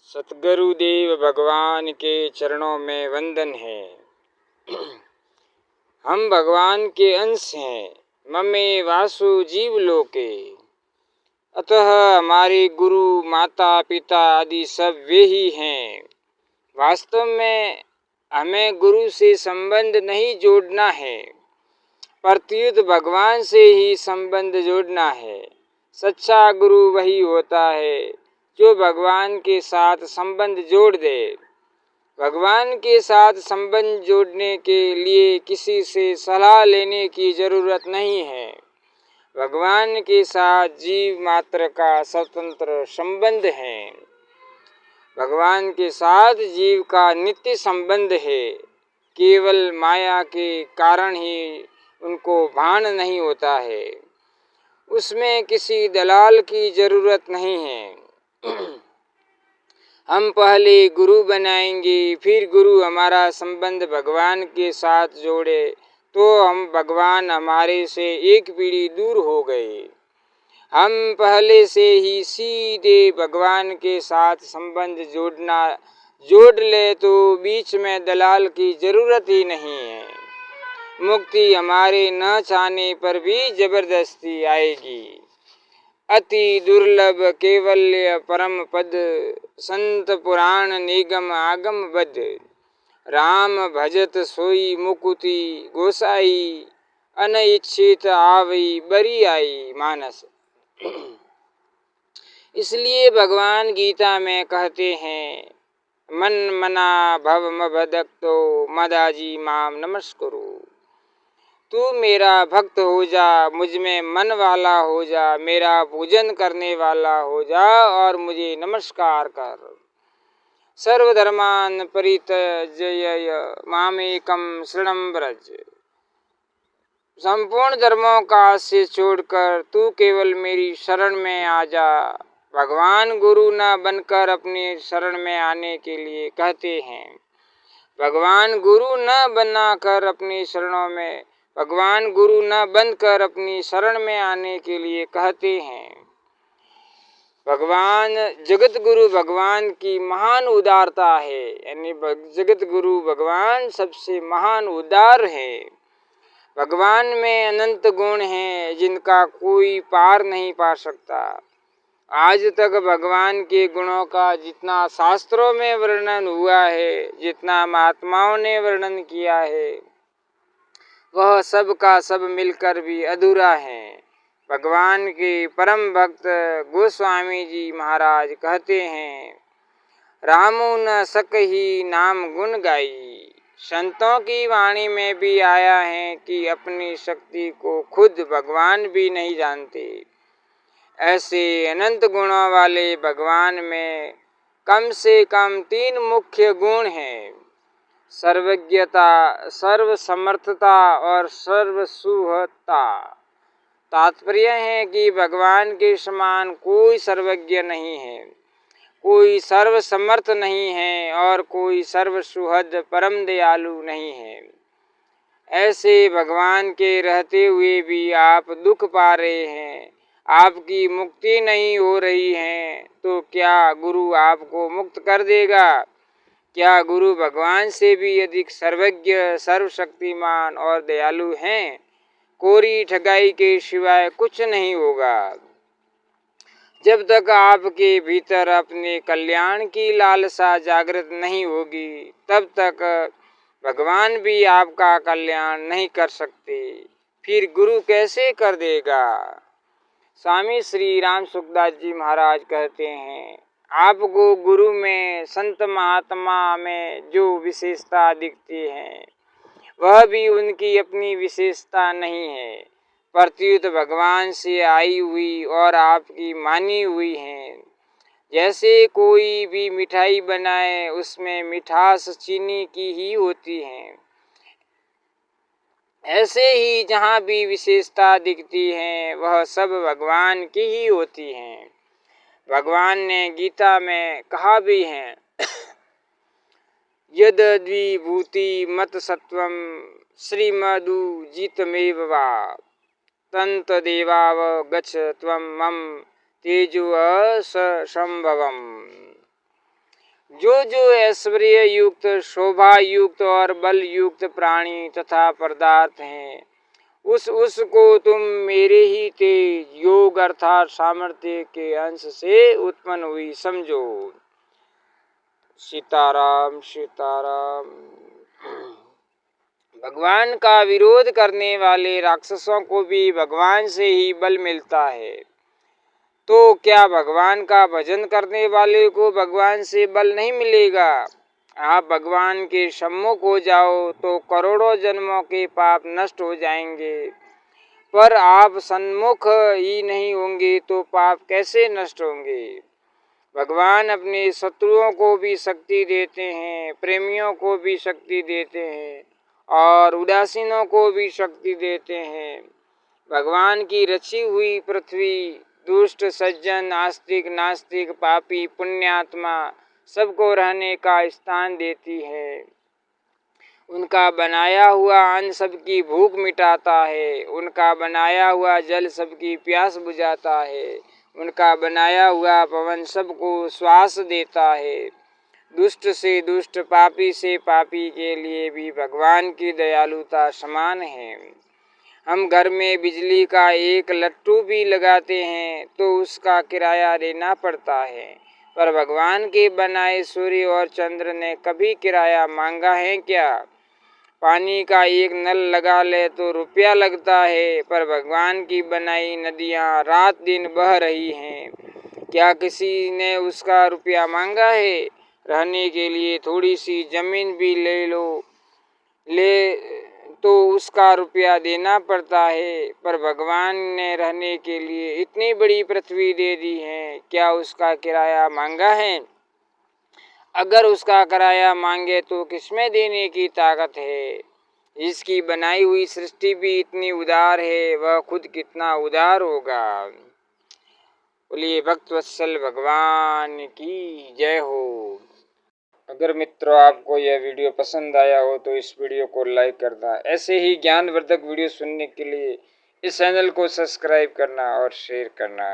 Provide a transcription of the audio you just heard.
सतगुरुदेव भगवान के चरणों में वंदन है। हम भगवान के अंश हैं, ममे वासु जीव लोके। अतः हमारे गुरु माता पिता आदि सब वे ही हैं। वास्तव में हमें गुरु से संबंध नहीं जोड़ना है, प्रत्युत भगवान से ही संबंध जोड़ना है। सच्चा गुरु वही होता है जो भगवान के साथ संबंध जोड़ दे। भगवान के साथ संबंध जोड़ने के लिए किसी से सलाह लेने की जरूरत नहीं है। भगवान के साथ जीव मात्र का स्वतंत्र संबंध है। भगवान के साथ जीव का नित्य संबंध है। केवल माया के कारण ही उनको भान नहीं होता है। उसमें किसी दलाल की जरूरत नहीं है। हम पहले गुरु बनाएंगे, फिर गुरु हमारा संबंध भगवान के साथ जोड़े तो हम भगवान हमारे से एक पीढ़ी दूर हो गए। हम पहले से ही सीधे भगवान के साथ संबंध जोड़ ले तो बीच में दलाल की जरूरत ही नहीं है। मुक्ति हमारे न चाहने पर भी जबरदस्ती आएगी। अति दुर्लभ केवल्य परम पद, संत पुराण निगम आगम बद। राम भजत सोई मुकुति गोसाई, अनइच्छित आवई बरी आई मानस। इसलिए भगवान गीता में कहते हैं, मन मना भव मभदक्तो मदाजी माम नमस्कुरु। तू मेरा भक्त हो जा, मुझ में मन वाला हो जा, मेरा पूजन करने वाला हो जा और मुझे नमस्कार कर। सर्वधर्मान परित्यज्य मामेकम शरणं व्रज। संपूर्ण धर्मों का आश्रय छोड़कर तू केवल मेरी शरण में आ जा। भगवान गुरु न बनकर अपनी शरण में आने के लिए कहते हैं। भगवान गुरु न बनाकर अपनी शरणों में भगवान गुरु न बनकर अपनी शरण में आने के लिए कहते हैं। भगवान जगत गुरु भगवान की महान उदारता है, यानी जगत गुरु भगवान सबसे महान उदार है। भगवान में अनंत गुण हैं जिनका कोई पार नहीं पा सकता। आज तक भगवान के गुणों का जितना शास्त्रों में वर्णन हुआ है, जितना महात्माओं ने वर्णन किया है, वह सब का सब मिलकर भी अधूरा है। भगवान के परम भक्त गोस्वामी जी महाराज कहते हैं, रामो न सकहि नाम गुण गाई। संतों की वाणी में भी आया है कि अपनी शक्ति को खुद भगवान भी नहीं जानते। ऐसे अनंत गुणों वाले भगवान में कम से कम 3 मुख्य गुण हैं, सर्वज्ञता, सर्वसमर्थता और सर्वसुहता। तात्पर्य है कि भगवान के समान कोई सर्वज्ञ नहीं है, कोई सर्वसमर्थ नहीं है और कोई सर्वसुहद परम दयालु नहीं है। ऐसे भगवान के रहते हुए भी आप दुख पा रहे हैं, आपकी मुक्ति नहीं हो रही है, तो क्या गुरु आपको मुक्त कर देगा? क्या गुरु भगवान से भी अधिक सर्वज्ञ, सर्वशक्तिमान और दयालु हैं? कोरी ठगाई के सिवाय कुछ नहीं होगा। जब तक आपके भीतर अपने कल्याण की लालसा जागृत नहीं होगी, तब तक भगवान भी आपका कल्याण नहीं कर सकते। फिर गुरु कैसे कर देगा? स्वामी श्री राम सुखदास जी महाराज कहते हैं, आपको गुरु में, संत महात्मा में जो विशेषता दिखती है, वह भी उनकी अपनी विशेषता नहीं है, प्रत्युत भगवान से आई हुई और आपकी मानी हुई हैं। जैसे कोई भी मिठाई बनाए, उसमें मिठास चीनी की ही होती है, ऐसे ही जहाँ भी विशेषता दिखती है, वह सब भगवान की ही होती हैं। भगवान ने गीता में कहा भी है, यद द्विभूति मत सत्वम श्रीमदुजितमेव वा तंत देवाव गच्छ त्वं मम तेजो असंभवम्। जो जो ऐश्वर्य युक्त, शोभा युक्त और बल युक्त प्राणी तथा पदार्थ हैं, उसको तुम मेरे ही तेज योग अर्थात सामर्थ्य के अंश से उत्पन्न हुई समझो। सीताराम सीताराम। भगवान का विरोध करने वाले राक्षसों को भी भगवान से ही बल मिलता है, तो क्या भगवान का भजन करने वाले को भगवान से बल नहीं मिलेगा? आप भगवान के सम्मुख हो जाओ तो करोड़ों जन्मों के पाप नष्ट हो जाएंगे, पर आप सन्मुख ही नहीं होंगे तो पाप कैसे नष्ट होंगे? भगवान अपने शत्रुओं को भी शक्ति देते हैं, प्रेमियों को भी शक्ति देते हैं और उदासीनों को भी शक्ति देते हैं। भगवान की रची हुई पृथ्वी दुष्ट सज्जन, आस्तिक नास्तिक, पापी पुण्यात्मा सबको रहने का स्थान देती है। उनका बनाया हुआ अन्न सबकी भूख मिटाता है, उनका बनाया हुआ जल सबकी प्यास बुझाता है, उनका बनाया हुआ पवन सबको श्वास देता है। दुष्ट से दुष्ट, पापी से पापी के लिए भी भगवान की दयालुता समान है। हम घर में बिजली का एक लट्टू भी लगाते हैं तो उसका किराया देना पड़ता है, पर भगवान के बनाए सूर्य और चंद्र ने कभी किराया मांगा है क्या? पानी का एक नल लगा ले तो रुपया लगता है, पर भगवान की बनाई नदियाँ रात दिन बह रही हैं, क्या किसी ने उसका रुपया मांगा है? रहने के लिए थोड़ी सी जमीन भी ले तो उसका रुपया देना पड़ता है, पर भगवान ने रहने के लिए इतनी बड़ी पृथ्वी दे दी है, क्या उसका किराया मांगा है? अगर उसका किराया मांगे तो किसमें देने की ताकत है? जिसकी बनाई हुई सृष्टि भी इतनी उदार है, वह खुद कितना उदार होगा। बोलिए भक्त वत्सल भगवान की जय हो। अगर मित्रों आपको यह वीडियो पसंद आया हो तो इस वीडियो को लाइक करना, ऐसे ही ज्ञानवर्धक वीडियो सुनने के लिए इस चैनल को सब्सक्राइब करना और शेयर करना।